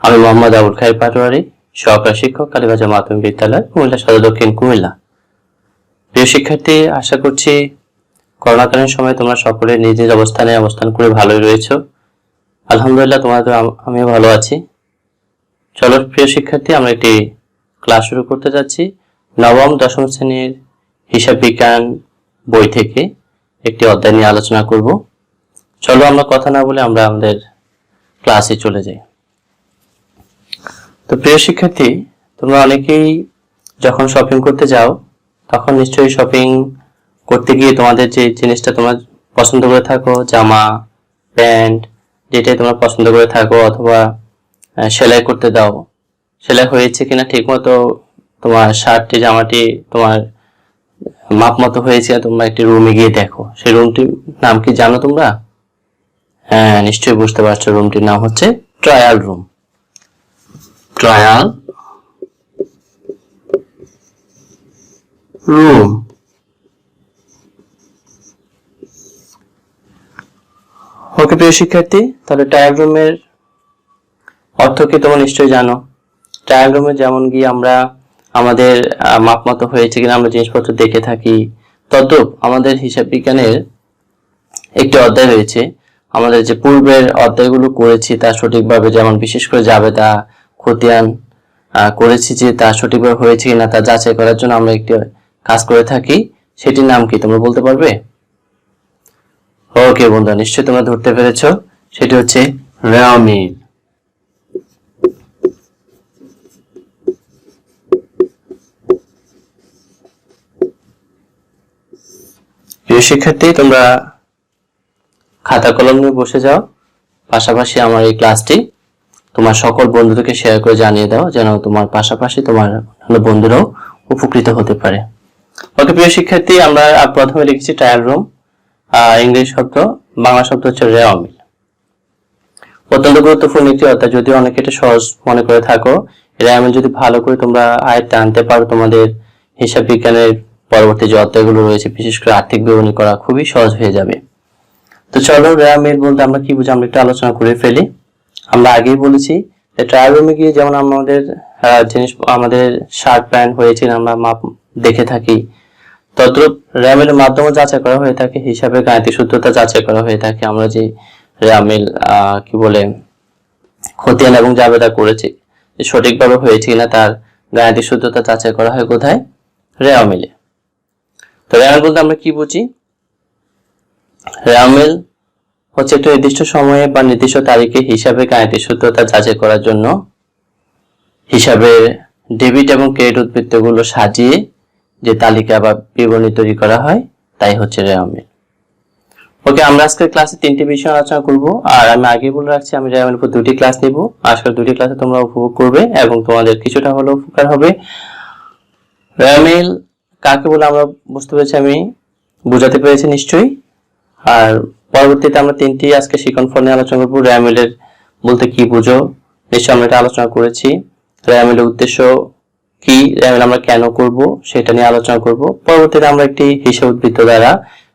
আমি মোহাম্মদ আবুল খায়ের পাটোয়ারি, সহকারী শিক্ষক, কালীবাজার মাধ্যমিক বিদ্যালয়, কুমিল্লা সদর দক্ষিণ, কুমিল্লা। প্রিয় শিক্ষার্থী, আশা করছি করোনাকালীন সময় তোমরা সকলে নিজ নিজ অবস্থানে অবস্থান করে ভালোই রয়েছো। আলহামদুলিল্লাহ, তোমাদের আমিও ভালো আছি। চলো প্রিয় শিক্ষার্থী, আমরা একটি ক্লাস শুরু করতে যাচ্ছি। নবম দশম শ্রেণীর হিসাব বিজ্ঞান বই থেকে একটি অধ্যায় নিয়ে আলোচনা করব। চলো আমরা কথা না বলে আমরা আমাদের ক্লাসে চলে যাই। তো প্রিয় শিক্ষার্থী, তোমরা অনেকেই যখন শপিং করতে যাও তখন নিশ্চয়ই শপিং করতে গিয়ে তোমাদের যে জিনিসটা তোমরা পছন্দ করে থাকো, জামা প্যান্ট যেটাই তোমরা পছন্দ করে থাকো, অথবা সেলাই করতে দাও, সেলাই হয়েছে কিনা ঠিকমতো, তোমার শার্টটি জামাটি তোমার মাপ মতো হয়েছে, তোমরা একটি রুমে গিয়ে দেখো। সেই রুমটির নাম কি জানো তোমরা? হ্যাঁ, নিশ্চয়ই বুঝতে পারছো, রুমটির নাম হচ্ছে trial room. Trial room. Okay প্রিয় শিক্ষার্থী, তাহলে ট্রায়াল রুমের অর্থ কি তোমরা নিশ্চয়ই জানো। ট্রায়াল রুমে যেমন গিয়ে আমরা আমাদের মাপ মতো হয়েছে কিনা আমরা জিনিসপত্র দেখে থাকি, তদ্রূপ আমাদের হিসাব বিজ্ঞানের একটি অধ্যায় রয়েছে। আমাদের যে পূর্বের অধ্যায়গুলো করেছি তা সঠিকভাবে, যেমন বিশেষ করে জাবেদা, খতিয়ান করেছি যে তা সঠিকভাবে হয়েছে কিনা তা যাচাই করার জন্য আমরা একটি কাজ করে থাকি। সেটির নাম কি তোমরা বলতে পারবে? ওকে বন্ধুরা, নিশ্চয়ই তোমরা ধরতে পেরেছো, সেটি হচ্ছে রেওয়া মিল। প্রিয় শিক্ষার্থী, তোমরা খাতা কলম নিয়ে বসে যাও, পাশাপাশি আমার এই ক্লাসটি তোমার সকল বন্ধুদেরকে শেয়ার করে জানিয়ে দাও, যেন তোমার পাশাপাশি তোমার বন্ধুরাও উপকৃত হতে পারে। ওকে প্রিয় শিক্ষার্থী, আমরা প্রথমে লিখেছি ট্রায়াল রুম, ইংরেজি শব্দ, বাংলা শব্দ হচ্ছে রেওয়া মিল। অত্যন্ত গুরুত্বপূর্ণ একটি অধ্যায়, যদিও অনেকে এটা সহজ মনে করে থাকো। রেওয়া মিল যদি ভালো করে তোমরা আয়ত্তে আনতে পারো, তোমাদের হিসাব বিজ্ঞানের পরবর্তী যে অধ্যায়গুলো রয়েছে, বিশেষ করে আর্থিক বিবরণী করা খুবই সহজ হয়ে যাবে। তো চলো, রেওয়া মিল বলতে আমরা কি বুঝি আমরা একটু আলোচনা করে ফেলি। আমরা আগেই বলেছি যে ট্রায়াল রুমে গিয়ে যেমন আমাদের জিনিস, আমাদের শার্ট প্যান্ট হয়েছে আমরা মাপ দেখে থাকি, তদ্রূপ রেওয়া মিলের মাধ্যমে যাচাই করা হয়ে থাকে, হিসাবে গাণিতিক সূত্রতা যাচাই করা হয়ে থাকে। আমরা যে রেওয়া মিল কি বলে খতিয়ান এবং জাবেদা করেছি, সঠিকভাবে হয়েছে কিনা তার গাণিতিক সূত্রতা যাচাই করা হয় কোথায়? রেওয়া মিলে। তো রেওয়া মিল বলতে আমরা কি বুঝি? রেওয়া মিল হচ্ছে একটা নির্দিষ্ট সময়ে বা নির্দিষ্ট তারিখে হিসাবে গাণিতিক সূত্রতা যাচাই করার জন্য হিসাবের ডেবিট এবং ক্রেডিট উদ্বৃত্তগুলো সাজিয়ে যে তালিকা বা বিবরণী তৈরি করা হয়, তাই হচ্ছে রেওয়া মিল। ওকে, আমরা আজকে ক্লাসে তিনটি বিষয় আলোচনা করব, আর আমি আগে বলে রাখছি আমি রেওয়া মিলের উপর দুটি ক্লাস নিব। আজকের দুটি ক্লাসে তোমরা উপভোগ করবে এবং তোমাদের কিছুটা হলেও উপকার হবে। রেওয়া মিল কাকে বলে আমরা বুঝতে পেরেছি, আমি বুঝাতে পেরেছি নিশ্চয়ই। আর পরবর্তীতে আমরা তিনটি আজকে শিখন ফল নিয়ে আলোচনা করবো। রেওয়া মিলের বলতে কি বুঝো, নিশ্চয়ই আমরা এটা আলোচনা করেছি। রেওয়া মিলের উদ্দেশ্য কি, রেওয়া মিল আমরা কেন করব সেটা নিয়ে আলোচনা করব। পরবর্তীতে আমরা একটি হিসাব উদ্বৃত্ত দ্বারা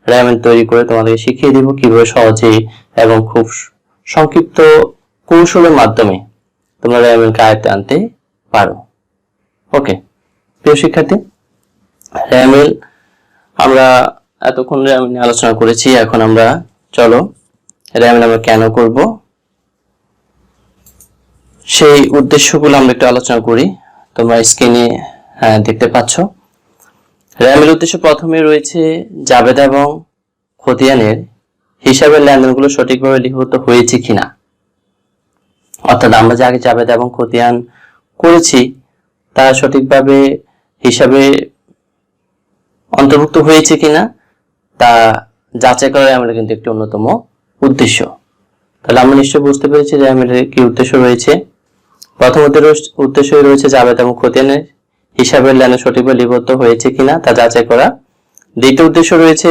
রেওয়া মিল তৈরি করে তোমাদেরকে শিখিয়ে দিব কিভাবে সহজে এবং খুব সংক্ষিপ্ত কৌশলের মাধ্যমে তোমরা রেওয়া মিলকে আয়ত্তে আনতে পারো। ওকে প্রিয় শিক্ষার্থী, রেওয়া মিল আমরা এতক্ষণ রেওয়া মিল নিয়ে আলোচনা করেছি। এখন আমরা চলো রেওয়া মিল আমরা কেন করব সেই উদ্দেশ্যগুলো আমরা একটু আলোচনা করি। তোমরা স্ক্রিনে দেখতে পাচ্ছ রেওয়া মিলের উদ্দেশ্য প্রথমে রয়েছে জাবেদা এবং খতিয়ানের হিসাবের লেনদেনগুলো সঠিকভাবে লিপিবদ্ধ হয়েছে কিনা, অর্থাৎ আমরা যে আগে জাবেদা এবং খতিয়ান করেছি তা সঠিকভাবে হিসাবে অন্তর্ভুক্ত হয়েছে কিনা তা যাচাই করার আমাদের কিন্তু একটি অন্যতম উদ্দেশ্য। তাহলে আমরা নিশ্চয়ই বুঝতে পেরেছি যে আমাদের কি উদ্দেশ্য রয়েছে। প্রথম উদ্দেশ্য রয়েছে জাবেদা এবং খতিয়ানের হিসাবের লেনদেন সঠিকভাবে লিপিবদ্ধ হয়েছে কিনা তা যাচাই করা। দ্বিতীয় উদ্দেশ্য রয়েছে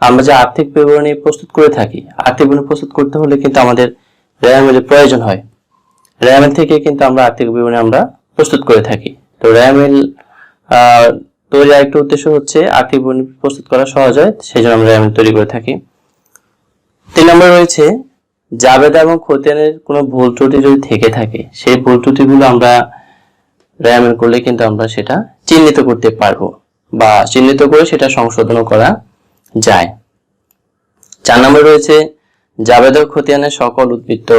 আমরা যে আর্থিক বিবরণী প্রস্তুত করে থাকি, আর্থিক বিবরণী প্রস্তুত করতে হলে কিন্তু আমাদের রেওয়া মিলের প্রয়োজন হয়। রেওয়া মিল থেকে কিন্তু আমরা আর্থিক বিবরণী আমরা প্রস্তুত করে থাকি। তো রেওয়া মিল তৈরির আরেকটা উদ্দেশ্য হচ্ছে আর্থিক বিবরণী প্রস্তুত করা সহজ হয়, সেই জন্য আমরা রেওয়া মিল তৈরি করে থাকি। 3 নম্বরে রয়েছে জাবেদা এবং খতিয়ানের কোনো ভুল ত্রুটি যদি থেকে থাকে, সেই ভুল ত্রুটিগুলো আমরা রেয়ামেল করলে কিন্তু আমরা সেটা চিহ্নিত করতে পারবো বা চিহ্নিত করে সেটা সংশোধন করা যায়। 4 নম্বর রয়েছে জাবেদা ও খতিয়ানের সকল উদ্বৃত্ত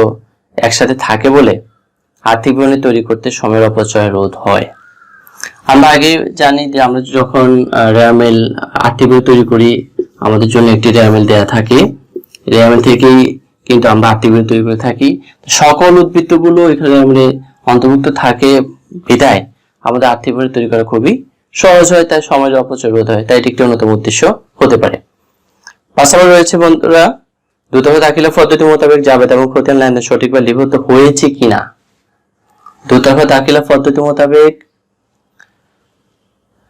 একসাথে থাকে বলে আর্থিক বিবরণী তৈরি করতে সময়ের অপচয় রোধ হয়। আমরা আগে জানি যে আমরা যখন রেয়ামেল আর্থিক বিবরণী তৈরি করি, আমাদের জন্য একটি রেয়ামেল দেয়া থাকে, রেয়ামেল থেকেই কিন্তু আমরা আর্থিক বিবরণী তৈরি করে থাকি। সকল উদ্বৃত্তগুলো এখানে রেয়ামেলে অন্তর্ভুক্ত থাকে বিধায় আমাদের আর্থিক বিবরণী তৈরি করা খুবই সহজ হয়, তাই সময়ের অপচয় রোধ হয়, তাই এটি একটি অন্যতম উদ্দেশ্য হতে পারে। পাশাপাশি রয়েছে বন্ধুরা দুতরফা দাখিলা পদ্ধতি মোতাবেক জাবেদা এবং খতিয়ান লেনদেন সঠিকভাবে লিপিবদ্ধ হয়েছে কিনা। দুতরফা দাখিলা পদ্ধতি মোতাবেক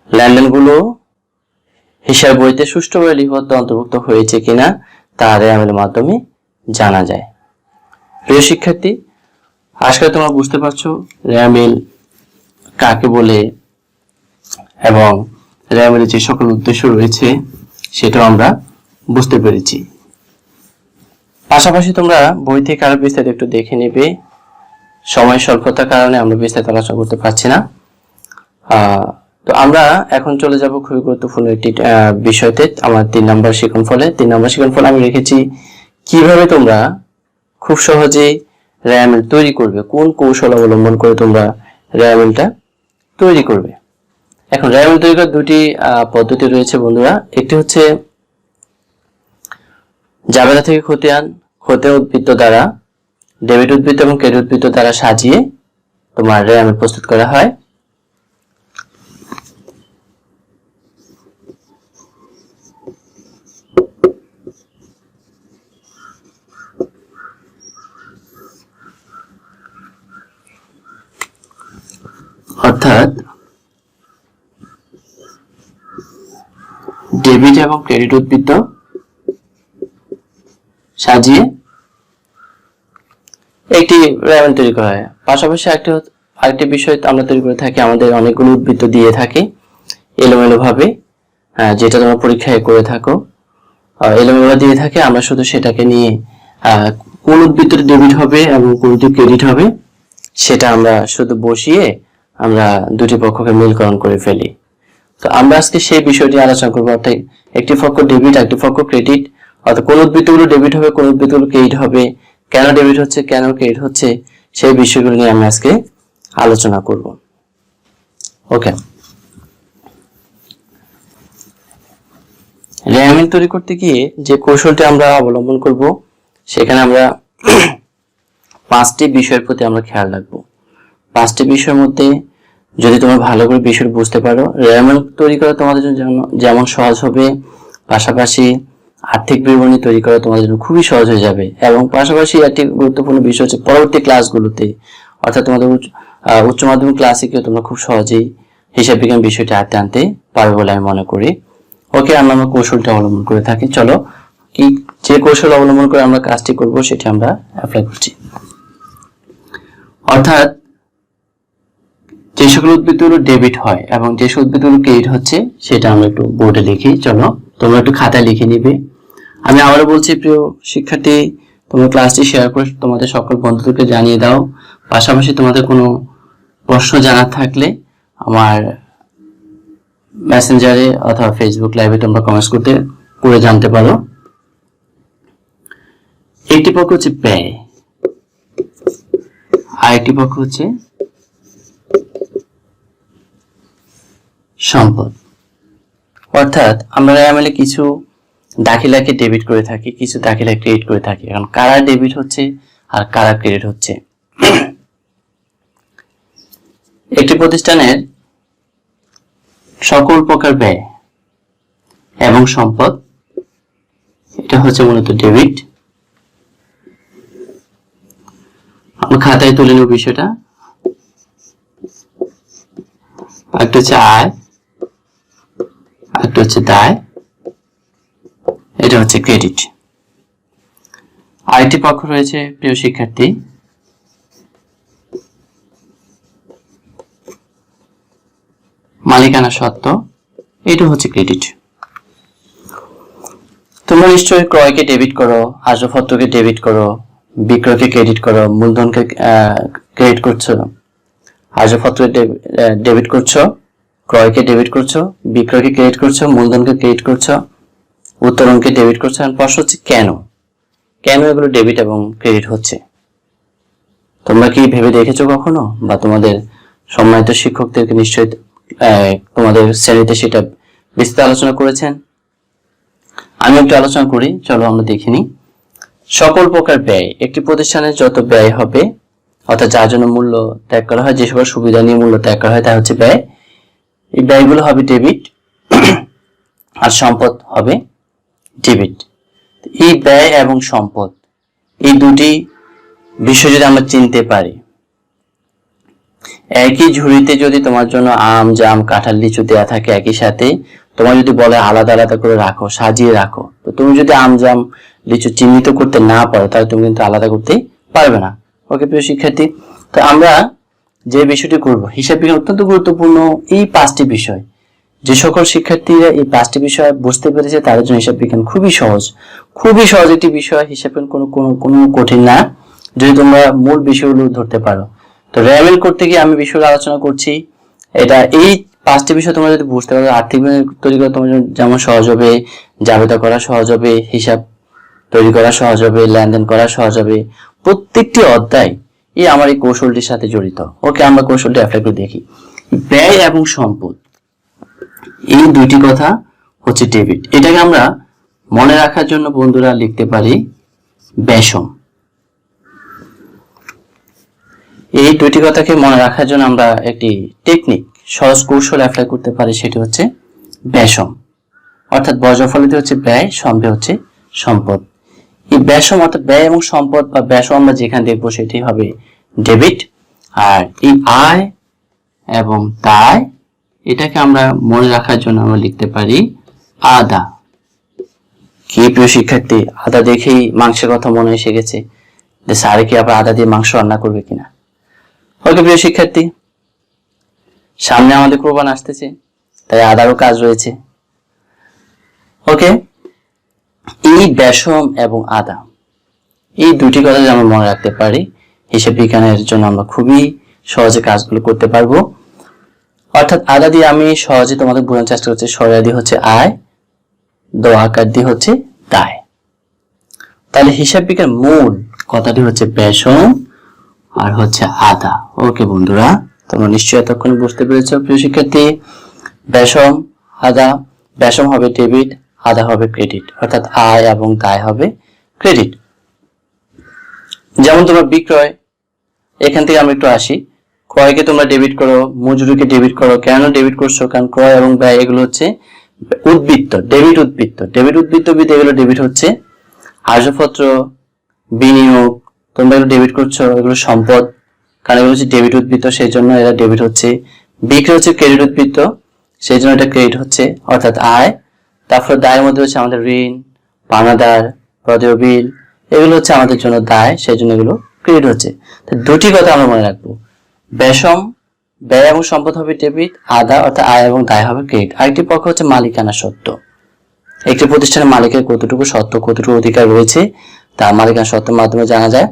লেনদেনগুলো হিসাব বইতে সুষ্ঠুভাবে লিপিবদ্ধ অন্তর্ভুক্ত হয়েছে কিনা তা রেয়ামেলের মাধ্যমে জানা যায়। প্রিয় শিক্ষার্থী, আশা করি তোমরা বুঝতে পারছো রেয়ামেল কাকে বলে এবং রেয়ামেলের যে সকল উদ্দেশ্য রয়েছে সেটাও আমরা বুঝতে পেরেছি। পাশাপাশি তোমরা বই থেকে আরো বিস্তারিত একটু দেখে নেবে। সময় স্বল্পতার কারণে আমরা বিস্তারিত আলোচনা করতে পারছি না। তো আমরা এখন চলে যাব খুবই গুরুত্বপূর্ণ একটি বিষয়তে, আমার 3 নম্বর শিক্ষণফলে। 3 নম্বর শিক্ষণফলে আমি রেখেছি কিভাবে তোমরা খুব সহজে রেয়ামেল তৈরি করবে, কোন কৌশল অবলম্বন করে তোমরা রেয়ামেলটা তৈরি করবে। এখন রেয়ামেল তৈরি করার দুটি পদ্ধতি রয়েছে বন্ধুরা। একটি হচ্ছে জাবেদা থেকে খতিয়ান, খতিয়ান উদ্বৃত্ত দ্বারা ডেবিট উদ্বৃত্ত এবং ক্রেডিট উদ্বৃত্ত দ্বারা সাজিয়ে তোমার রেয়ামেল প্রস্তুত করা হয়। অর্থাৎ ডেবিট এবং ক্রেডিট উদ্বৃত্ত সাজিয়ে একটি রেয়ামেল তৈরি করা হয়। পাশাপাশি আরেকটি বিষয় আমরা তৈরি করে থাকি, আমাদের অনেকগুলো উদ্বৃত্ত দিয়ে থাকে এলোমেলো ভাবে, যেটা তোমরা পরীক্ষায় করে থাকো, এলোমেলো দিয়ে থাকে। আমরা শুধু সেটাকে নিয়ে কোন উদ্বৃত্তটি ডেবিট হবে এবং কোনটি ক্রেডিট হবে সেটা আমরা শুধু বসিয়ে আমরা দুটি পক্ষকে মিলকরণ করে ফেলি। তো আমরা আজকে সেই বিষয়টি আলোচনা করবো, অর্থাৎ একটি পক্ষ ডেবিট, একটি পক্ষ ক্রেডিট, অর্থাৎ কোন উদ্বৃত্তগুলো ডেবিট হবে, কোন উদ্বৃত্তগুলো ক্রেডিট হবে, কেন ডেবিট হচ্ছে, কেন ক্রেডিট হচ্ছে, সেই বিষয়গুলো নিয়ে আমি আজকে আলোচনা করব। ওকে, রেয়ামেল তৈরি করতে গিয়ে যে কৌশলটি আমরা অবলম্বন করব, সেখানে আমরা 5টি বিষয়ের প্রতি আমরা খেয়াল রাখবো। 5টি বিষয়ের মধ্যে যদি তোমরা ভালো করে বিষয় বুঝতে পারো, রেয়ামেল তৈরি করা তোমাদের জন্য যেমন সহজ হবে, পাশাপাশি আর্থিক বিবরণী তৈরি করা তোমাদের জন্য খুবই সহজ হয়ে যাবে। এবং পাশাপাশি একটি গুরুত্বপূর্ণ বিষয় হচ্ছে পরবর্তী ক্লাসগুলোতে, অর্থাৎ তোমাদের উচ্চ মাধ্যমিক ক্লাসে কেউ তোমরা খুব সহজেই হিসাব বিজ্ঞান বিষয়টি আয়ত্তে আনতে পারবে বলে আমি মনে করি। ওকে, আমরা কৌশলটা অবলম্বন করে থাকি। চলো, কি যে কৌশল অবলম্বন করে আমরা কাজটি করব সেটি আমরা অ্যাপ্লাই করছি। অর্থাৎ যে সকল উদ্বৃত্তগুলো ডেবিট হয় এবং যে সকল উদ্বৃত্তগুলো ক্রেডিট হচ্ছে সেটা আমরা একটু বোর্ডে লিখি। চলো, তোমরা একটু খাতায় লিখে নিবে। আমি আবারও বলছি, প্রিয় শিক্ষার্থী, তোমরা ক্লাসটি শেয়ার করে তোমাদের সকল বন্ধুদেরকে জানিয়ে দাও। পাশাপাশি তোমাদের কোনো প্রশ্ন জানার থাকলে আমার মেসেঞ্জারে অথবা ফেসবুক লাইভে তোমরা কমেন্টস করে জানতে পারো। একটি পক্ষ হচ্ছে ব্যয়, আর একটি পক্ষ হচ্ছে সম্পদ। অর্থাৎ আমরা রেয়ামেলে কিছু দাখিলাকে ডেবিট করে থাকি, কিছু দাখিলা ক্রেডিট করে থাকি। এখন কারা ডেবিট হচ্ছে আর কারা ক্রেডিট হচ্ছে, একটি প্রতিষ্ঠানের সকল প্রকার ব্যয় এবং সম্পদ, এটা হচ্ছে মূলত ডেবিট। আমরা খাতায় তুলে নেব বিষয়টা। একটা হচ্ছে আয়, একটা হচ্ছে দায়, এটা হচ্ছে ক্রেডিট। আরেকটি পক্ষ রয়েছে প্রিয় শিক্ষার্থী, মালিকানা সত্ত্ব, এটা হচ্ছে ক্রেডিট। তোমরা নিশ্চয়ই ক্রয়কে ডেবিট করো, আসবাবপত্রকে ডেবিট করো, বিক্রয়কে ক্রেডিট করো, মূলধনকে ক্রেডিট করছো, আসবাবপত্র ডেবিট করছো, ক্রয়কে ডেবিট করছো, বিক্রয়কে ক্রেডিট করছো, মূলধনকে ক্রেডিট করছো, উত্তোলনকে ডেবিট করছো। আর প্রশ্ন হচ্ছে কেন এগুলো ডেবিট এবং ক্রেডিট হচ্ছে? তোমরা কি ভেবে দেখেছো কখনো, বা তোমাদের সম্মানিত শিক্ষকদেরকে নিশ্চয়ই তোমাদের শ্রেণীতে সেটা বিস্তারিত আলোচনা করেছেন? আমি একটু আলোচনা করি, চলো আমরা দেখে নিই। সকল প্রকার ব্যয়, একটি প্রতিষ্ঠানের যত ব্যয় হবে, অর্থাৎ যার জন্য মূল্য ত্যাগ করা হয়, যে সকল সুবিধা নিয়ে মূল্য ত্যাগ করা হয়, তা হচ্ছে ব্যয়। এই ব্যয়গুলো হবে ডেবিট, আর সম্পদ হবে ডেবিট। এই ব্যয় এবং সম্পদ, এই দুটি বিষয় যদি আমরা চিনতে পারি, একই ঝুড়িতে যদি তোমার জন্য আম, জাম, কাঁঠাল, লিচু দেয়া থাকে একই সাথে, তোমার যদি বলে আলাদা আলাদা করে রাখো, সাজিয়ে রাখো, তো তুমি যদি আম, জাম, লিচু চিহ্নিত করতে না পারো, তাহলে তুমি কিন্তু আলাদা করতেই পারবে না। ওকে প্রিয় শিক্ষার্থী, তো আমরা যে বিষয়টি করব, হিসাব বিজ্ঞান অত্যন্ত গুরুত্বপূর্ণ এই 5টি বিষয়। যে সকল শিক্ষার্থীরা এই 5টি বিষয় বুঝতে পেরেছে, তাদের জন্য হিসাব বিজ্ঞান খুবই সহজ একটি বিষয়। হিসাব বিজ্ঞান কোনো কঠিন না, যদি তোমরা মূল বিষয়গুলো ধরতে পারো। তো র্যামেল করতে গিয়ে আমি বিষয়গুলো আলোচনা করছি। এটা এই 5টি বিষয় তোমরা যদি বুঝতে পারো, আর্থিক তৈরি করা তোমার যেমন সহজ হবে, জাবেদা করা সহজ হবে, হিসাব তৈরি করা সহজ হবে, লেনদেন করা সহজ হবে। প্রত্যেকটি অধ্যায় আমার এই কৌশলটির সাথে জড়িত। ওকে, আমরা কৌশলটি অ্যাপ্লাই করে দেখি। ব্যয় এবং সম্পদ, এই দুইটি কথা হচ্ছে ডেবিট। এটাকে আমরা মনে রাখার জন্য বন্ধুরা লিখতে পারি ব্যয়সম। এই দুইটি কথাকে মনে রাখার জন্য আমরা একটি টেকনিক, সহজ কৌশল অ্যাপ্লাই করতে পারি, সেটি হচ্ছে ব্যয়সম। অর্থাৎ বর্জফলিতে হচ্ছে ব্যয়, সম্পদ হচ্ছে সম্পদ। এই ব্যয়সম অর্থাৎ ব্যয় এবং সম্পদ বা ব্যয়সম আমরা যেখানে দেখবো সেটি হবে ডেবিট। আর এই আয় এবং দায়, এটাকে আমরা মনে রাখার জন্য আমরা লিখতে পারি আদা। কি প্রিয় শিক্ষার্থী, আদা দেখেই মাংসের কথা মনে এসে গেছে যে স্যারে কি আবার আদা দিয়ে মাংস রান্না করবে কিনা। ওকে প্রিয় শিক্ষার্থী, সামনে আমাদের কোরবান আসতেছে, তাই আদারও কাজ রয়েছে। ওকে, এই ব্যয়সম এবং আদা, এই দুটি কথা যদি আমরা মনে রাখতে পারি, হিসাব বিজ্ঞানের জন্য আমরা খুবই সহজে কাজগুলো করতে পারবো। অর্থাৎ আদা দিয়ে আমি সহজে তোমাদের বোঝানোর চেষ্টা করছি, সরেয়া দিয়ে হচ্ছে আয়, দোয়াকার দিয়ে হচ্ছে দায়। তাহলে হিসাব বিজ্ঞান মূল কথাটি হচ্ছে ব্যয়সম আর হচ্ছে আদা। ওকে বন্ধুরা, তোমরা নিশ্চয়ই এতক্ষণ বুঝতে পেরেছো প্রিয় শিক্ষার্থী। ব্যয়সম, আদা, ব্যয়সম হবে ডেবিট, আদা হবে ক্রেডিট, অর্থাৎ আয় এবং দায় হবে ক্রেডিট। যেমন তোমার বিক্রয়, এখান থেকে আমরা একটু আসি। ক্রয়কে তোমরা ডেবিট করো, মজুরিকে ডেবিট করো। কেন ডেবিট করছো? কারণ ক্রয় এবং ব্যয় এগুলো হচ্ছে উদ্বৃত্ত, ডেবিট উদ্বৃত্ত এগুলো ডেবিট হচ্ছে। আসবাবপত্র, বিনিয়োগ, তোমরা এগুলো ডেবিট করছো, এগুলো সম্পদ, কারণ এগুলো হচ্ছে ডেবিট উদ্বৃত্ত, সেই জন্য এরা ডেবিট হচ্ছে। বিক্রয় হচ্ছে ক্রেডিট উদ্বৃত্ত, সেই জন্য এটা ক্রেডিট হচ্ছে, অর্থাৎ আয়। তারপর দায়ের মধ্যে হচ্ছে আমাদের ঋণ, পাওনাদার, প্রদেয় বিল, এগুলো হচ্ছে আমাদের জন্য দায়, সেই জন্য এগুলো ক্রেডিট হচ্ছে। দুটি কথা আমরা মনে রাখবো, ব্যয়সম, ব্যয় এবং সম্পদ হবে ডেবিট, আদা অর্থাৎ আয় এবং দায় হবে ক্রেডিট। আরেকটি পক্ষ হচ্ছে মালিকানা সত্ত্ব। একটি প্রতিষ্ঠানের মালিকের কতটুকু সত্ত্ব, কতটুকু অধিকার রয়েছে, তা মালিকানা সত্ত্বের মাধ্যমে জানা যায়।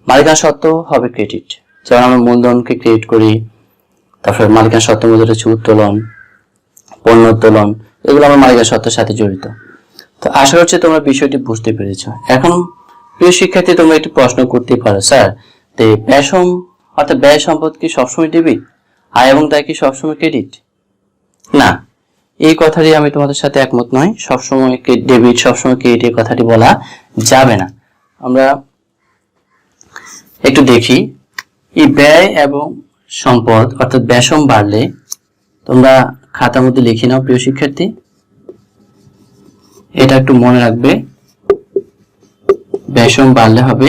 মালিকানা সত্ত্ব হবে ক্রেডিট, যেমন আমরা মূলধনকে ক্রেডিট করি। তারপর মালিকানা সত্ত্বের মধ্যে রয়েছে উত্তোলন, পণ্য উত্তোলন, এগুলো আমার মালিকানা সত্ত্বের সাথে জড়িত। তো আশা করছি তোমরা বিষয়টি বুঝতে পেরেছো। এখন প্রিয় শিক্ষার্থী, তোমরা একটু প্রশ্ন করতে পারো, স্যার ব্যয়সম অর্থাৎ ব্যয় সম্পদ কি সবসময় ডেবিট, আয় এবং দায় কি সবসময় ক্রেডিট? না, এই কথাটি আমি তোমাদের সাথে একমত নয়। সবসময় ডেবিট, সবসময় ক্রেডিট এই কথাটি বলা যাবে না। আমরা একটু দেখি, এই ব্যয় এবং সম্পদ অর্থাৎ ব্যয়সম বাড়লে, তোমরা খাতার মধ্যে লিখে নাও প্রিয় শিক্ষার্থী, এটা একটু মনে রাখবে। ব্যয়সম বাড়লে হবে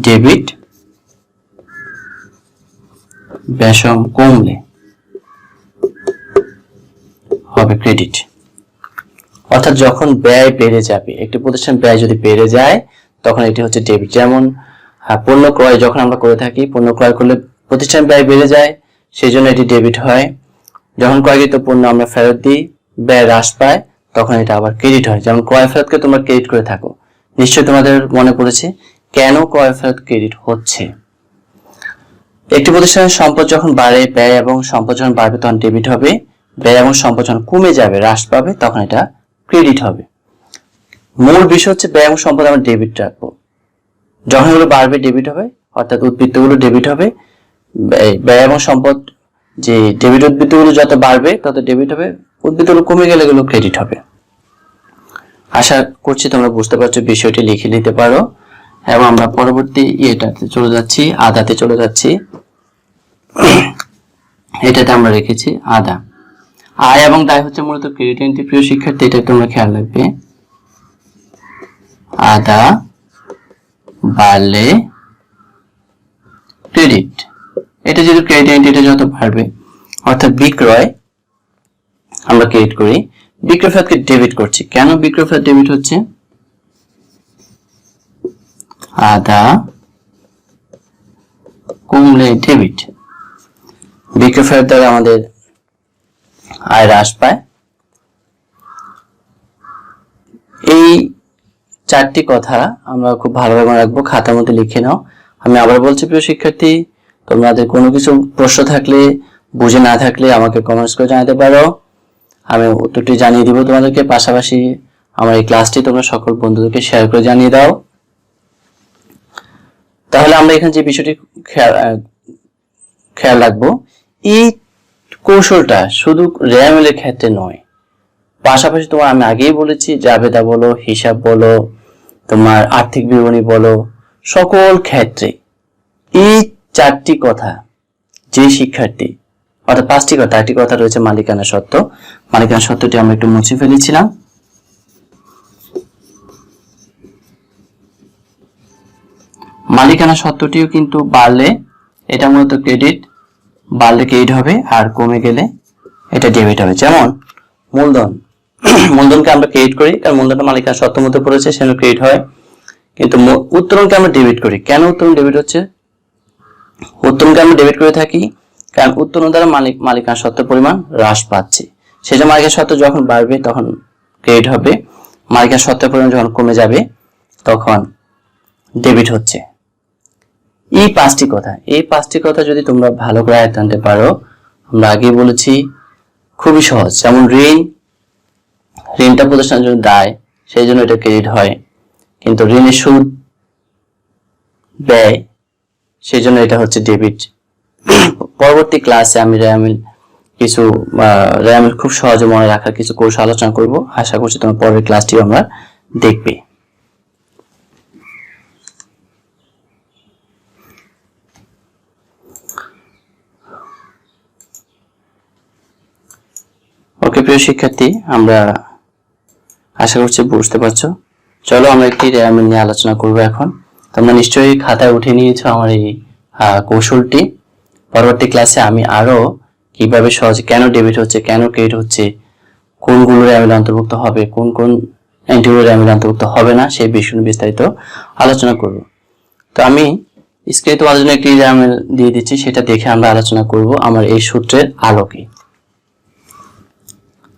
ডেবিট, ব্যয়সম কমলে হবে ক্রেডিট। অর্থাৎ যখন ব্যয় বেড়ে যাবে, একটি প্রতিষ্ঠান ব্যয় যদি বেড়ে যায়, তখন এটি হচ্ছে ডেবিট। যেমন পণ্য ক্রয় যখন আমরা করে থাকি, পণ্য ক্রয় করলে প্রতিষ্ঠান ব্যয় বেড়ে যায়, সেই জন্য এটি ডেবিট হয়। যখন ক্রয়কৃত পণ্য আমরা ফেরত দিই, ব্যয় হ্রাস পায়, তখন এটা আবার ক্রেডিট হয়। যেমন ক্রয় ফেরতকে তোমরা ক্রেডিট করে থাকো, নিশ্চয়ই তোমাদের মনে পড়েছে। কেন ক্রয় ফেরত ক্রেডিট হচ্ছে। একটি প্রতিষ্ঠানের সম্পদ যখন বাড়ে, ব্যয় এবং সম্পদ যখন বাড়বে তখন ডেবিট হবে, ব্যয় এবং সম্পদ যখন কমে যাবে, হ্রাস পাবে, তখন এটা ক্রেডিট হবে। মূল বিষয় হচ্ছে ব্যয় এবং সম্পদ আমরা ডেবিট রাখবো, যখন এগুলো বাড়বে ডেবিট হবে, অর্থাৎ উদ্বৃত্তগুলো ডেবিট হবে। ব্যয় এবং সম্পদ যে ডেবিট উদ্বৃত্তগুলো যত বাড়বে তত ডেবিট হবে, উদ্বৃত্তগুলো কমে গেলে এগুলো ক্রেডিট হবে। আশা করছি তোমরা বুঝতে পারছো, বিষয়টি লিখে নিতে পারো। এবং আমরা পরবর্তী ইয়েটাতে চলে যাচ্ছি, আদাতে চলে যাচ্ছি। এটাতে আমরা রেখেছি আদা। আয় এবং দায় হচ্ছে মূলত ক্রেডিট এন্ট্রি। প্রিয় শিক্ষার্থী, এটা তোমরা খেয়াল রাখবে। আদা বাড়লে ক্রেডিট, এটা যেহেতু ক্রেডিট এন্ট্রি, এটা যত বাড়বে, অর্থাৎ বিক্রয় আমরা ক্রেডিট করি, বিক্রয় ফেরতকে ডেবিট করছি। কেন বিক্রয় ফেরত ডেবিট হচ্ছে? আদা কমলে ডেবিট। বিক্রয় ফেরত দ্বারা আমাদের আয় হ্রাস পায়। এই চারটি কথা আমরা খুব ভালোভাবে রাখবো, খাতার মধ্যে লিখে নাও। আমি আবার বলছি প্রিয় শিক্ষার্থী, তোমাদের কোনো কিছু প্রশ্ন থাকলে, বুঝে না থাকলে আমাকে কমেন্টস করে জানাতে পারো, আমি উত্তরটি জানিয়ে দিব তোমাদেরকে। পাশাপাশি আমার এই ক্লাসটি তোমরা সকল বন্ধুদেরকে শেয়ার করে জানিয়ে দাও। তাহলে আমরা এখানে যে বিষয়টি খেয়াল রাখবো, এই কৌশলটা শুধু রেয়ামেল এর ক্ষেত্রে নয়, পাশাপাশি তোমার আমি আগেই বলেছি জাবেদা বলো, হিসাব বলো, তোমার আর্থিক বিবরণী বলো, সকল ক্ষেত্রে এই চারটি কথা যে শিক্ষার্থী, অর্থাৎ পাঁচটি কথা, একটি কথা রয়েছে মালিকানা সত্ত্ব। মালিকানা সত্ত্বটি আমরা একটু মুছে ফেলেছিলাম। মালিকানা সত্ত্বটিও কিন্তু বাড়লে এটা মূলত ক্রেডিট, বাড়লে ক্রেডিট হবে, আর কমে গেলে এটা ডেবিট হবে। যেমন মূলধন, মূলধনকে আমরা ক্রেডিট করি কারণ মূলধনটা মালিকানা সত্ত্বের মধ্যে পড়েছে, সেজন্য ক্রেডিট হয়। কিন্তু উত্তোলনকে আমরা ডেবিট করি। কেন উত্তোলন ডেবিট হচ্ছে? উত্তোলনকে আমরা ডেবিট করে থাকি কারণ উত্তোলন দ্বারা মালিকানা সত্ত্বের পরিমাণ হ্রাস পাচ্ছে। সেজন্য মালিকানা সত্ত্ব যখন বাড়বে তখন ক্রেডিট হবে, মালিকানা সত্ত্বের পরিমাণ যখন কমে যাবে তখন ডেবিট হচ্ছে। এই পাঁচটি কথা যদি তোমরা ভালো করে আয়ত্ত আনতে পারো, আমরা আগে বলেছি খুবই সহজ। যেমন ঋণটা প্রতিষ্ঠানের জন্য দায়, সেই জন্য এটা ক্রেডিট হয়, কিন্তু ঋণের সুদ ব্যয়, সেই জন্য এটা হচ্ছে ডেবিট। পরবর্তী ক্লাসে আমি রেয়ামিল খুব সহজে মনে রাখার কিছু কৌশল আলোচনা করব। আশা করছি তোমার পরের ক্লাসটিও আমরা দেখবে। ওকে প্রিয় শিক্ষার্থী, আমরা আশা করছি বুঝতে পারছো। চলো আমরা একটি রেয়ামিল নিয়ে আলোচনা করব এখন। তোমরা নিশ্চয়ই খাতায় উঠে নিয়েছো আমার এই কৌশলটি। পরবর্তী ক্লাসে আমি আরো কিভাবে সহজে কেন ডেবিট হচ্ছে, কেন ক্রেডিট হচ্ছে, কোনগুলো রেয়ামিল অন্তর্ভুক্ত হবে, কোন কোন এন্ট্রিগুলো রেয়ামিল অন্তর্ভুক্ত হবে না, সেই বিষয়ে বিস্তারিত আলোচনা করব। তো আমি স্ক্রিনে তোমাদের জন্য একটি রেয়ামিল দিয়ে দিচ্ছি, সেটা দেখে আমরা আলোচনা করব আমার এই সূত্রের আলোকে।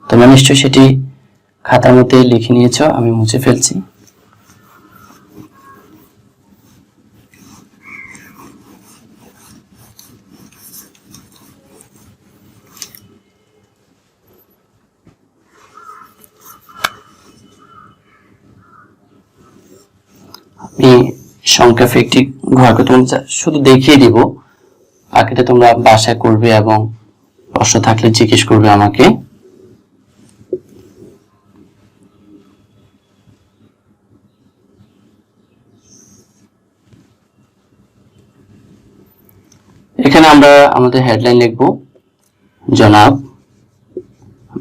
তোমরা নিশ্চয়ই সেটি খাতার মধ্যে লিখে নিয়েছো, আমি মুছে ফেলছি। আমি সংখ্যা একটি ঘর করে তোমাদের শুধু দেখিয়ে দিব, বাকিটা তোমরা বাসায় করবে এবং প্রশ্ন থাকলে জিজ্ঞেস করবে আমাকে। এখানে আমরা আমাদের হেডলাইন লিখব জনাব,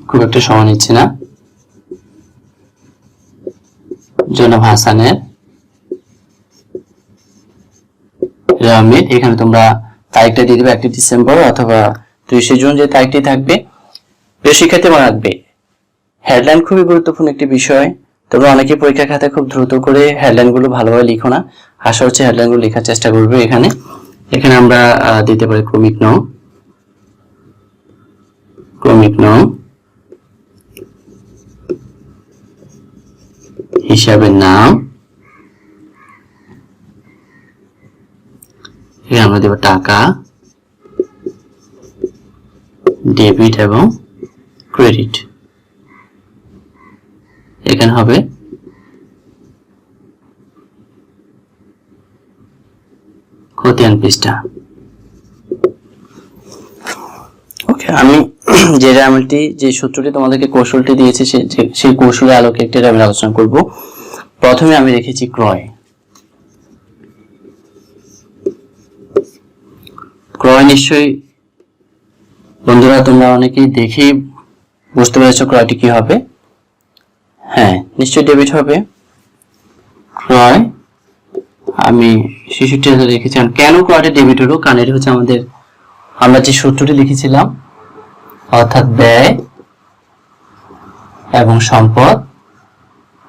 খুব একটা সময় নিচ্ছি না, জনাব হাসানের রেয়ামিল। এখানে তোমরা তারিখটা দিয়ে দেবে 1 ডিসেম্বর অথবা 30 জুন, যে তারিখটি থাকবে। প্রিয় শিক্ষার্থী, মনে রাখবে হেডলাইন খুবই গুরুত্বপূর্ণ একটি বিষয়। তোমরা অনেকে পরীক্ষার খাতায় খুব দ্রুত করে হেডলাইন গুলো ভালোভাবে লিখো না। আশা হচ্ছে হেডলাইন গুলো লেখার চেষ্টা করবে। এখানে আমরা দিতে পারি ক্রমিক নং, হিসাবের নাম, এখানে আমরা দেব টাকা, ডেবিট এবং ক্রেডিট। এখানে হবে খতিয়ান পৃষ্ঠা। ওকে, আমি যে সূত্রটি তোমাদেরকে কৌশলটি দিয়েছি সেই কৌশলের আলোকে একটি আমি আলোচনা করব। প্রথমে আমি রেখেছি ক্রয়। ক্রয় নিশ্চয়ই বন্ধুরা তোমরা অনেকেই দেখেই বুঝতে পেরেছো ক্রয়টি কি হবে। হ্যাঁ, নিশ্চয়ই ডেবিট হবে। ক্রয় আমি ৬৬,০০০ রেখেছিলাম। কেন ক্রয়টা ডেবিট হলো? কারণ এটা হচ্ছে আমরা যে সূত্রটি লিখেছিলাম, অর্থাৎ ব্যয় এবং সম্পদ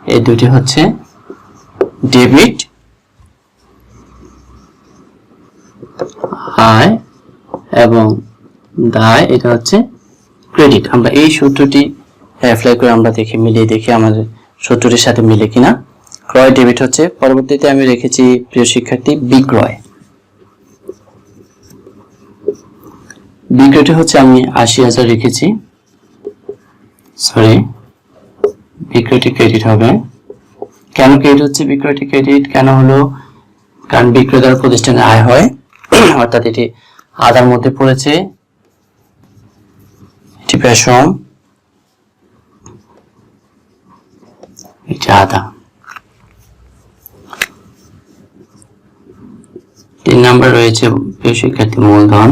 এই দুটি হচ্ছে ডেবিট, আয় এবং দায় এটা হচ্ছে ক্রেডিট। আমরা এই সূত্রটি অ্যাপ্লাই করে আমরা মিলিয়ে দেখি আমাদের সূত্রটির সাথে মিলে কিনা। ক্রয় ডেবিট হচ্ছে। পরবর্তীতে আমি রেখেছি প্রিয় শিক্ষার্থী বিক্রয়। বিক্রয়টি হচ্ছে আমি ৮০,০০০ রেখেছি। সরি, বিক্রয়টি ক্রেডিট হবে। কেন ক্রেডিট হচ্ছে? বিক্রয়টি ক্রেডিট কেন হলো? কারণ বিক্রয় দ্বারা প্রতিষ্ঠানে আয় হয়, অর্থাৎ এটি আদার মধ্যে পড়েছে, এটি পেশম, এটি আদা। ৩ নাম্বার রয়েছে প্রিয় শিক্ষার্থী মূলধন।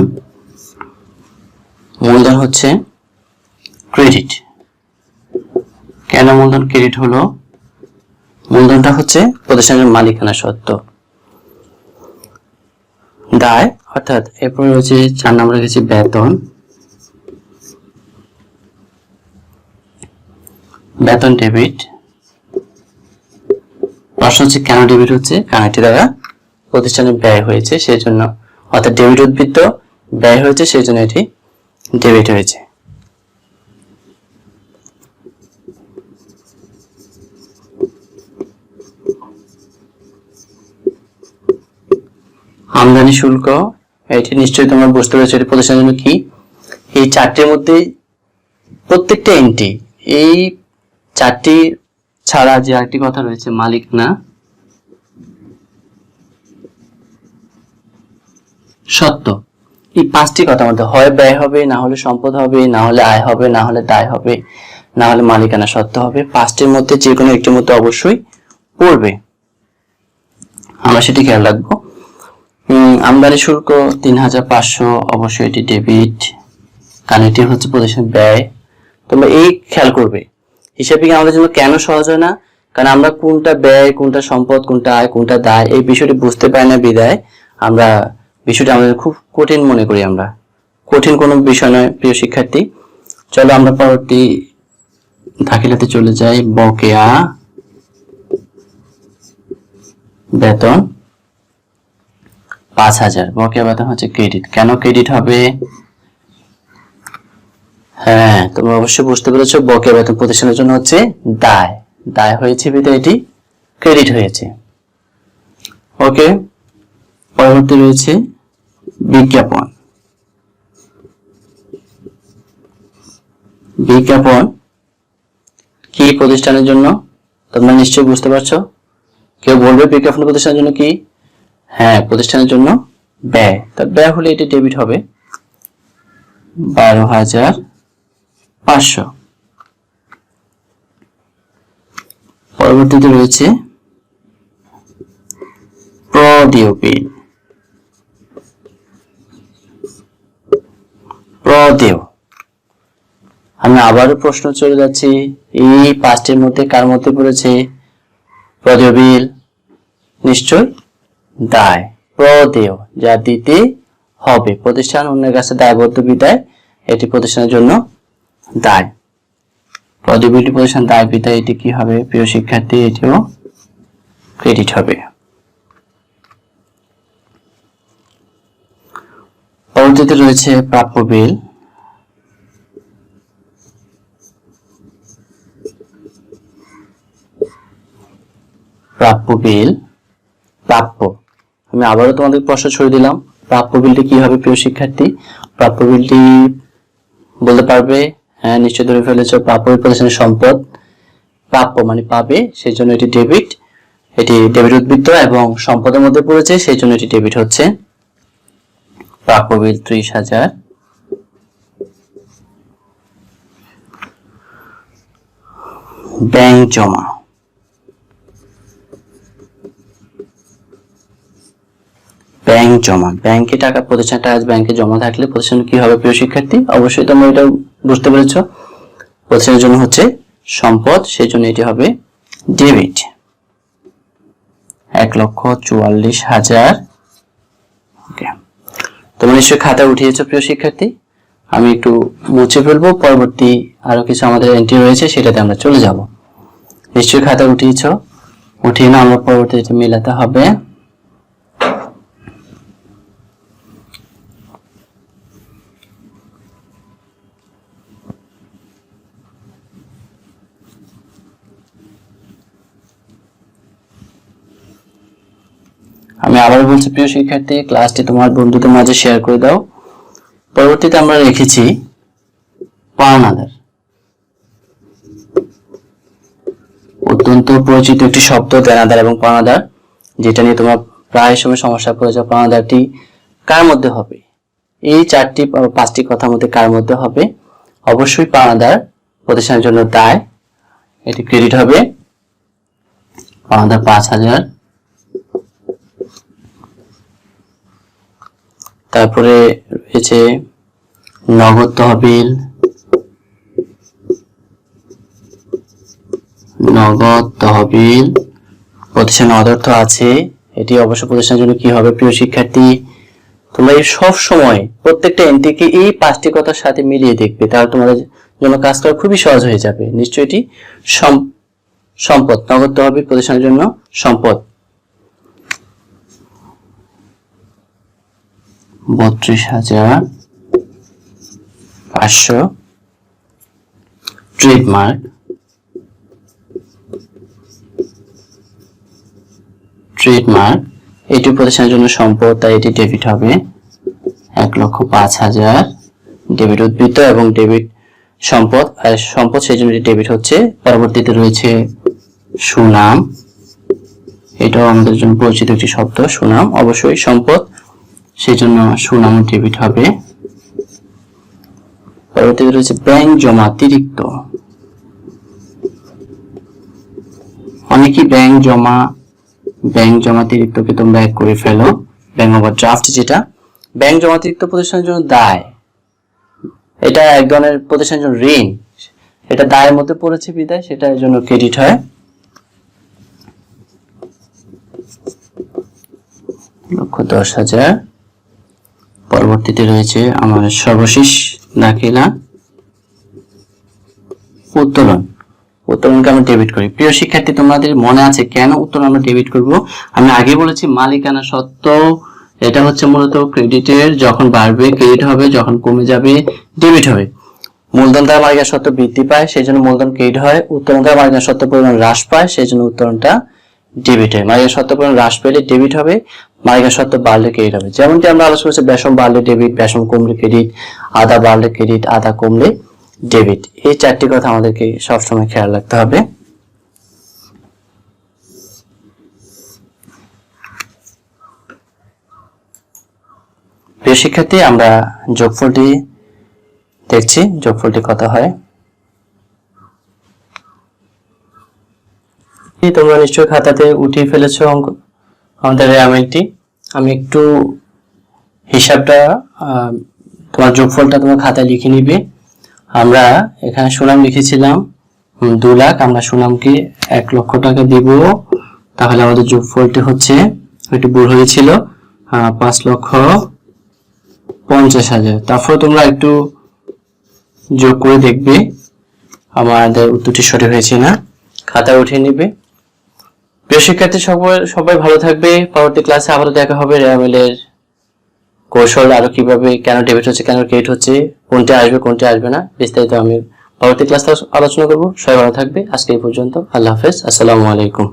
মূলধন হচ্ছে ক্রেডিট। কেন মূলধন ক্রেডিট হলো? মূলধনটা হচ্ছে প্রতিষ্ঠানের মালিকানা সত্ত্ব। দায় অর্থাৎ এরপরে রয়েছে ৪ নম্বর রেখেছি বেতন। বেতন ডেবিট। প্রশ্ন হচ্ছে কেন ডেবিট হচ্ছে? কারণ এটি দ্বারা প্রতিষ্ঠানে ব্যয় হয়েছে সেই জন্য, অর্থাৎ ডেবিট উদ্বৃত্ত ব্যয় হয়েছে সেই জন্য এটি ডেবিট হয়েছে। আমদানি শুল্ক, এটি নিশ্চয়ই তোমরা বুঝতে পেরেছো এটি প্রতিষ্ঠানের জন্য কি। এই ৪টির মধ্যে প্রত্যেকটা এন্ট্রি, এই ৪টি ছাড়া যে আরেকটি কথা রয়েছে মালিকানা সত্ত্ব, এই ৫টি কথা মধ্যে হয় ব্যয় হবে, না হলে সম্পদ হবে, না হলে আয় হবে, না হলে দায় হবে, না হলে মালিকানা সত্ত্ব হবে। ৫টির মধ্যে যে কোনো একটির মধ্যে অবশ্যই পড়বে, আমরা সেটি খেয়াল রাখবো। আমদানি শুল্ক ৩৫০০, অবশ্যই এটি ডেবিট, কারণ এটি হচ্ছে প্রতিষ্ঠানের ব্যয়। তোমরা এই খেয়াল করবে হিসাবে আমাদের জন্য কেন সহজ হয় না? কারণ আমরা কোনটা ব্যয়, কোনটা সম্পদ, কোনটা আয়, কোনটা দায় এই বিষয়টি বুঝতে পারি না বিদায় আমরা বিষয়টি আমাদের খুব কঠিন মনে করি। আমরা কঠিন কোনো বিষয় নয় প্রিয় শিক্ষার্থী। চলো আমরা পরবর্তী দাখিলাতে চলে যাই। বকেয়া বেতন ৫,০০০। বকেয়া বেতন হচ্ছে ক্রেডিট। কেন ক্রেডিট হবে? হ্যাঁ, তোমরা অবশ্যই বুঝতে পেরেছো বকেয়া বেতন প্রতিষ্ঠানের জন্য হচ্ছে দায়। দায় হয়েছে বিধায় এটি ক্রেডিট হয়েছে। ওকে, পরবর্তী রয়েছে বিজ্ঞাপন। বিজ্ঞাপন কি প্রতিষ্ঠানের জন্য? তোমরা নিশ্চয়ই বুঝতে পারছো। কেউ বলবে বিজ্ঞাপন প্রতিষ্ঠানের জন্য কি? হ্যাঁ, প্রতিষ্ঠানের জন্য ব্যয়। তার ব্যয় হলে এটি ডেবিট হবে ১২,৫০০। পরবর্তীতে রয়েছে প্রদেয় বিল। প্রদেয়, আমি আবারও প্রশ্ন চলে যাচ্ছি, এই ৫টির মধ্যে কার মধ্যে পড়েছে প্রদেয় বিল? নিশ্চয় দায়। প্রদেয় যা দিতে হবে, প্রতিষ্ঠান অন্যের কাছে দায়বদ্ধ বিদায় এটি প্রতিষ্ঠানের জন্য দায়। প্রদেয় বিলটি প্রতিষ্ঠান দায় বিদায় এটি কি হবে প্রিয় শিক্ষার্থী? এটিও ক্রেডিট হবে। পরবর্তীতে রয়েছে প্রাপ্য বিল। প্রাপ্য বিল, প্রাপ্য, আমি আবারও তোমাদের প্রশ্ন ছড়িয়ে দিলাম। প্রাপ্য বিলটি কি হবে প্রিয় শিক্ষার্থী? প্রাপ্য বিলটি বলতে পারবে? হ্যাঁ, নিশ্চয় ধরে ফেলেছ। প্রাপ্য প্রতিষ্ঠানের সম্পদ, প্রাপ্য মানে পাবে, সেই জন্য এটি ডেবিট। এটি ডেবিট উদ্বৃত্ত এবং সম্পদের মধ্যে পড়েছে, সেই জন্য এটি ডেবিট হচ্ছে। প্রাপ্য বিল 30,000। ব্যাংক জমা, ব্যাংক জমা, ব্যাংকে টাকা, প্রতিষ্ঠান টাকা ব্যাংকে জমা থাকলে প্রতিষ্ঠান কি হবে প্রিয় শিক্ষার্থী? অবশ্যই তোমরা এটা বুঝতে পেরেছো। প্রতিষ্ঠানের জন্য হচ্ছে সম্পদ, সেই জন্য এটি হবে ডেবিট। 1,44,000। ওকে, তোমরা নিশ্চয়ই খাতা উঠিয়েছো প্রিয় শিক্ষার্থী। আমি একটু মুছে ফেলবো, পরবর্তী আরো কিছু আমাদের এন্ট্রি রয়েছে সেটাতে আমরা চলে যাব। নিশ্চয়ই খাতা উঠিয়েছো, উঠিয়ে না আমরা পরবর্তীতে মেলাতে হবে। আমি আবার বলছি প্রিয় শিক্ষার্থী, ক্লাসটি তোমার বন্ধুদের মাঝে শেয়ার করে দাও। পরবর্তীতে আমরা রেখেছি পাওনাদার, অত্যন্ত পরিচিত একটি শব্দ দেনাদার এবং পাওনাদার, যেটা নিয়ে তোমরা প্রায় সময় সমস্যা পড়ে যাও। পাওনাদারটি কার মধ্যে হবে? এই 4-5টি কথার মধ্যে কার মধ্যে হবে? অবশ্যই পাওনাদার প্রতিষ্ঠানের জন্য দায়, এটি ক্রেডিট হবে। পাওনাদার 5,000। তারপরে রয়েছে নগদ তহবিল, নগদ তহবিল প্রতিষ্ঠানে অর্থ আছে, এটি অবশ্য প্রতিষ্ঠানের জন্য কি হবে প্রিয় শিক্ষার্থী? তোমরা এই সব সময় প্রত্যেকটা এন্ট্রিকে এই 5টি কথার সাথে মিলিয়ে দেখবে, তাহলে তোমাদের জন্য কাজ করা খুবই সহজ হয়ে যাবে। নিশ্চয়ই এটি সম্পদ, নগদ তহবিল প্রতিষ্ঠানের জন্য সম্পদ। 32,500। ট্রেডমার্ক, ট্রেডমার্ক এটি প্রতিষ্ঠানের জন্য সম্পদ, তাই এটি ডেবিট হবে। 1,05,000 ডেবিট উদ্বৃত্ত এবং ডেবিট সম্পদ, সম্পদ সেই জন্য এটি ডেবিট হচ্ছে। পরবর্তীতে রয়েছে সুনাম, এটাও আমাদের জন্য পরিচিত একটি শব্দ। সুনাম অবশ্যই সম্পদ, সেই জন্য সুনাম ডেবিট হবে। পরবর্তীতে রয়েছে ব্যাংক জমা অতিরিক্ত, অনেকেই ব্যাংক জমা অতিরিক্তকে তোমরা এক করে ফেলো। ব্যাংক ওভারড্রাফট, যেটা ব্যাংক জমা অতিরিক্ত প্রতিষ্ঠানের জন্য দায়, এটা এক ধরনের প্রতিষ্ঠানের জন্য ঋণ, এটা দায়ের মধ্যে পড়েছে বিদায় সেটা এর জন্য ক্রেডিট হয়। 1,10,000। পরবর্তীতে রয়েছে আমার সর্বশেষ দাখিলা উত্তোলন, উত্তোলনকে আমরা ডেবিট করি। প্রিয় শিক্ষার্থী, তোমাদের মনে আছে কেন উত্তোলন আমরা ডেবিট করব? আমি আগে বলেছি মালিকানা সত্ত্ব, এটা হচ্ছে মূলত ক্রেডিটের, যখন বাড়বে ক্রেডিট হবে, যখন কমে যাবে ডেবিট হবে। মূলধন দ্বারা মালিকানা সত্ত্ব বৃদ্ধি পায়, সেই জন্য মূলধন ক্রেডিট হয়। উত্তোলন দ্বারা মালিকানা সত্ত্ব পরিমাণ হ্রাস পায়, সেই জন্য উত্তোলনটা ডেবিট হয়। মালিকানা সত্ত্ব পরিমাণ হ্রাস পেলে ডেবিট হবে, মালিকানা সত্ত্ব বাড়লে ক্রেডিট হবে। যেমনটি আমরা আলোচনা করেছি, বেসম বাড়লে ডেবিট, বেসম কমলে ক্রেডিট, আদা বাড়লে ক্রেডিট, আদা কমলে ডেবিট। এই 4টি কথা আমাদেরকে সবসময় খেয়াল রাখতে হবে। প্রিয় শিক্ষার্থী, আমরা যোগফলটি দেখছি, যোগফলটি কত হয়। তোমরা নিশ্চয়ই খাতাতে উঠিয়ে ফেলেছো অঙ্ক আমাদের আমিলটি। আমি একটু হিসাবটা, তোমার যোগফলটা তোমার খাতায় লিখে নিবে। আমরা এখানে সুনাম লিখেছিলাম 2 লাখ, আমরা সুনামকে 1 লক্ষ টাকা দিব, তাহলে আমাদের যোগফলটি হচ্ছে, একটু ভুল হয়েছিল, 5,50,000। তারপর তোমরা একটু যোগ করে দেখবে আমাদের উত্তরটি সঠিক হয়েছে না, খাতায় উঠিয়ে নিবে। প্রিয় শিক্ষার্থী, সবাই ভালো থাকবে। পরবর্তী ক্লাসে আবারও দেখা হবে। রেয়ামেলের কৌশল, আরো কিভাবে, কেন ডেবিট হচ্ছে, কেন ক্রেডিট হচ্ছে, কোনটি আসবে কোনটি আসবে না, বিস্তারিত আমি পরবর্তী ক্লাসে আলোচনা করব। সবাই ভালো থাকবে। আজকে এই পর্যন্ত। আল্লাহ হাফেজ। আসসালামু আলাইকুম।